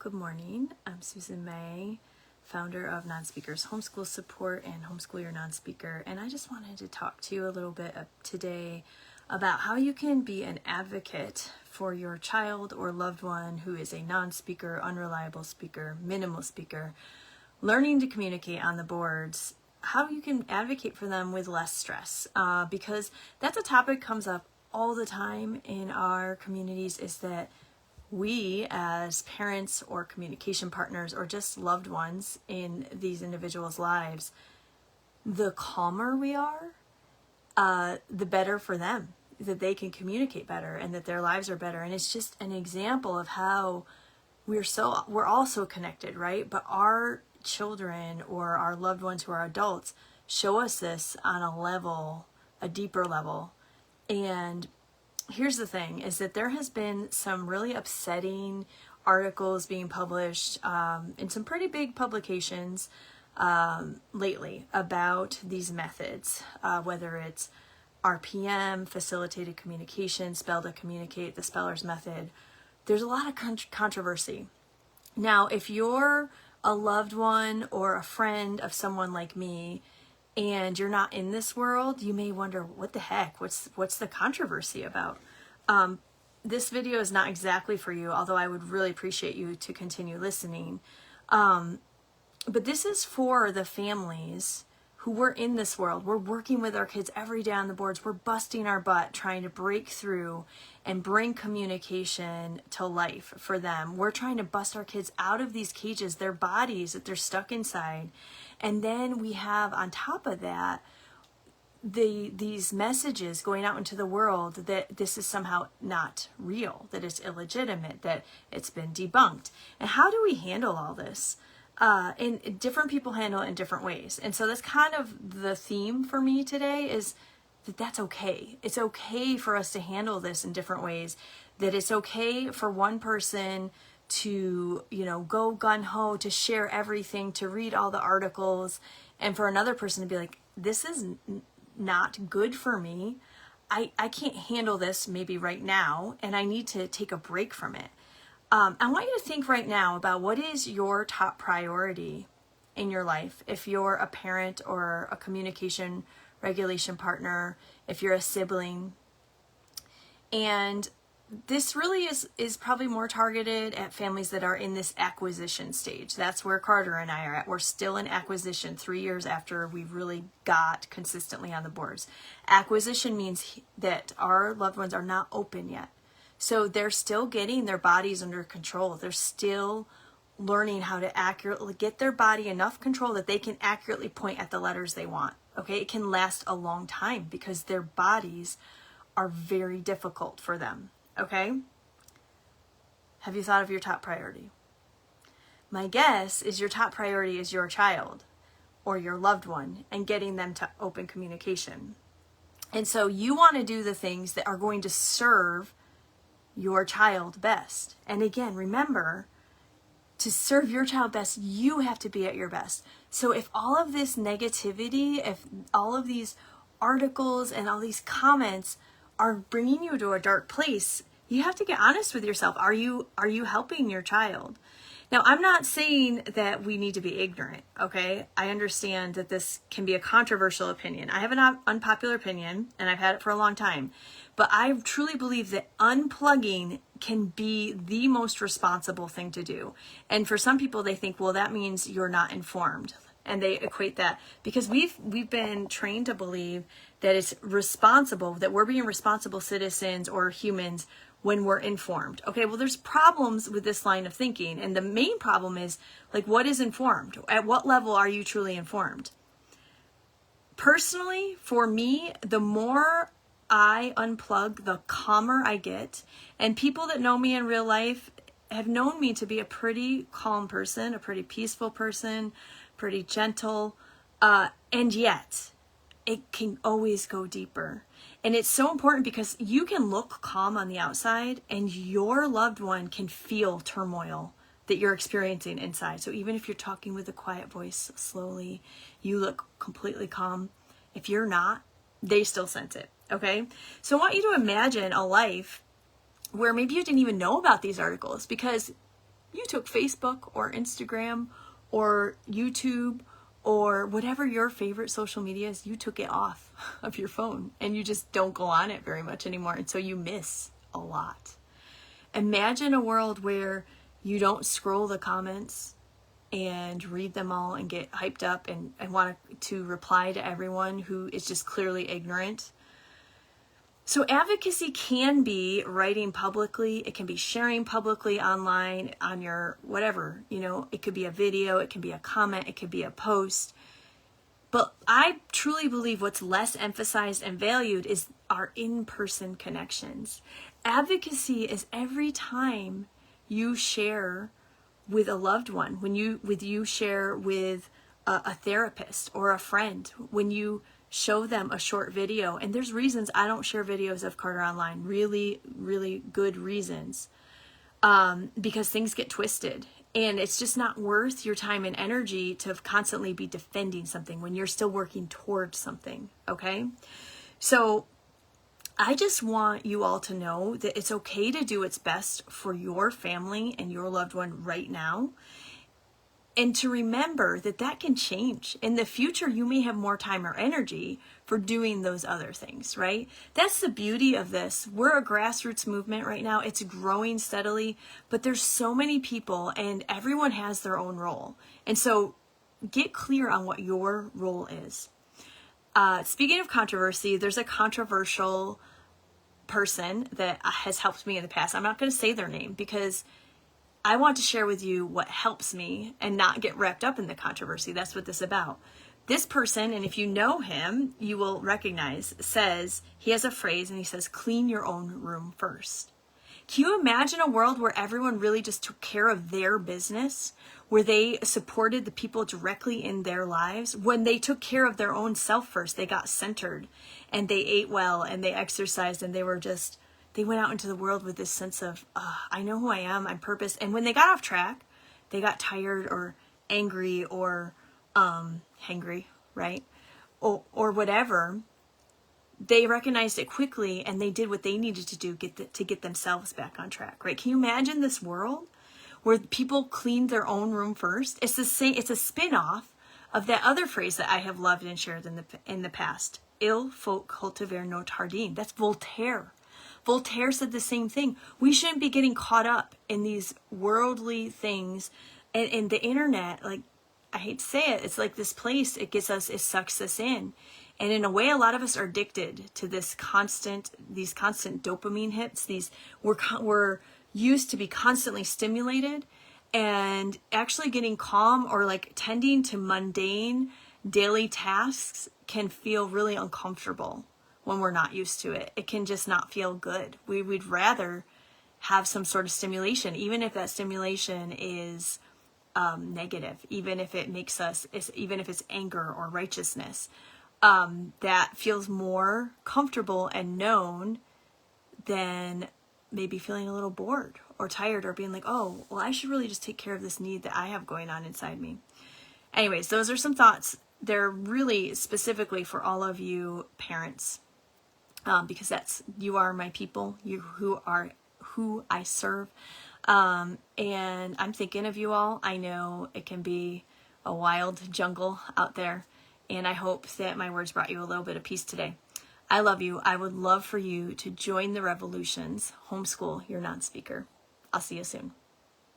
Good morning. I'm Susan May, founder of Non-Speakers Homeschool Support and Homeschool Your Non-Speaker, and I just wanted to talk to you a little bit today about how you can be an advocate for your child or loved one who is a non-speaker, unreliable speaker, minimal speaker, learning to communicate on the boards, how you can advocate for them with less stress, because that's a topic comes up all the time in our communities, is that we as parents or communication partners or just loved ones in these individuals' lives, the calmer we are, the better for them, that they can communicate better and that their lives are better. And it's just an example of how we're all so connected, right? But our children or our loved ones who are adults show us this on a deeper level. And here's the thing, is that there has been some really upsetting articles being published in some pretty big publications lately about these methods, whether it's RPM, facilitated communication, spell to communicate, the speller's method. There's a lot of controversy. Now, if you're a loved one or a friend of someone like me, and you're not in this world, you may wonder, what the heck? What's the controversy about? This video is not exactly for you, although I would really appreciate you to continue listening. But this is for the families who were in this world. We're working with our kids every day on the boards. We're busting our butt trying to break through and bring communication to life for them. We're trying to bust our kids out of these cages, their bodies that they're stuck inside. And then we have on top of that, these messages going out into the world that this is somehow not real, that it's illegitimate, that it's been debunked. And how do we handle all this? And different people handle it in different ways. And so that's kind of the theme for me today, is that that's okay. It's okay for us to handle this in different ways, that it's okay for one person to, go gung-ho, to share everything, to read all the articles, and for another person to be like, this is not good for me. I can't handle this maybe right now, and I need to take a break from it. I want you to think right now about what is your top priority in your life. If you're a parent or a communication regulation partner, if you're a sibling. And this really is probably more targeted at families that are in this acquisition stage. That's where Carter and I are at. We're still in acquisition 3 years after we really got consistently on the boards. Acquisition means that our loved ones are not open yet. So they're still getting their bodies under control. They're still learning how to accurately get their body enough control that they can accurately point at the letters they want. Okay, it can last a long time because their bodies are very difficult for them. Okay? Have you thought of your top priority? My guess is your top priority is your child or your loved one and getting them to open communication. And so you want to do the things that are going to serve your child best. And again, remember, to serve your child best, you have to be at your best. So if all of this negativity, if all of these articles and all these comments are bringing you to a dark place, you have to get honest with yourself. Are you helping your child? Now, I'm not saying that we need to be ignorant, okay? I understand that this can be a controversial opinion. I have an unpopular opinion, and I've had it for a long time. But I truly believe that unplugging can be the most responsible thing to do. And for some people, they think, well, that means you're not informed. And they equate that, because we've been trained to believe that it's responsible, that we're being responsible citizens or humans when we're informed. Okay, well, there's problems with this line of thinking. And the main problem is, like, what is informed? At what level are you truly informed? Personally, for me, the more I unplug, the calmer I get. And people that know me in real life have known me to be a pretty calm person, a pretty peaceful person, pretty gentle. And yet, it can always go deeper. And it's so important because you can look calm on the outside and your loved one can feel turmoil that you're experiencing inside. So even if you're talking with a quiet voice slowly, you look completely calm. If you're not, they still sense it. Okay? So I want you to imagine a life where maybe you didn't even know about these articles, because You took Facebook or Instagram or YouTube or whatever your favorite social media is, you took it off of your phone and you just don't go on it very much anymore. And so you miss a lot. Imagine a world where you don't scroll the comments and read them all and get hyped up and want to reply to everyone who is just clearly ignorant. So advocacy can be writing publicly, it can be sharing publicly online on your whatever, it could be a video, it can be a comment, it could be a post. But I truly believe what's less emphasized and valued is our in-person connections. Advocacy is every time you share with a loved one, when you share with a therapist or a friend, when you show them a short video. And there's reasons I don't share videos of Carter online, really, really good reasons, because things get twisted. And it's just not worth your time and energy to constantly be defending something when you're still working towards something, okay? So I just want you all to know that it's okay to do what's best for your family and your loved one right now. And to remember that that can change. In the future, you may have more time or energy for doing those other things, right? That's the beauty of this. We're a grassroots movement right now. It's growing steadily, but there's so many people and everyone has their own role. And so get clear on what your role is. Speaking of controversy, there's a controversial person that has helped me in the past. I'm not going to say their name because I want to share with you what helps me and not get wrapped up in the controversy. That's what this is about. This person, and if you know him, you will recognize, says, he has a phrase and he says, clean your own room first. Can you imagine a world where everyone really just took care of their business, where they supported the people directly in their lives? When they took care of their own self first, they got centered and they ate well and they exercised and they went out into the world with this sense of, I know who I am, I'm purpose. And when they got off track, they got tired or angry or hangry, right? Or whatever. They recognized it quickly and they did what they needed to do to get themselves back on track, right? Can you imagine this world where people cleaned their own room first? It's the same. It's a spin-off of that other phrase that I have loved and shared in the past. Il faut cultiver notre jardin. That's Voltaire. Voltaire said the same thing. We shouldn't be getting caught up in these worldly things. And the internet, like, I hate to say it, it's like this place, it sucks us in. And in a way, a lot of us are addicted to these constant dopamine hits. We're used to be constantly stimulated, and actually getting calm or like tending to mundane daily tasks can feel really uncomfortable when we're not used to it. It can just not feel good. We'd rather have some sort of stimulation, even if that stimulation is negative, even if it's anger or righteousness. That feels more comfortable and known than maybe feeling a little bored or tired or being like, oh, well, I should really just take care of this need that I have going on inside me. Anyways, those are some thoughts. They're really specifically for all of you parents, because you are my people, who I serve. And I'm thinking of you all. I know it can be a wild jungle out there. And I hope that my words brought you a little bit of peace today. I love you. I would love for you to join the revolutions. Homeschool your non-speaker. I'll see you soon.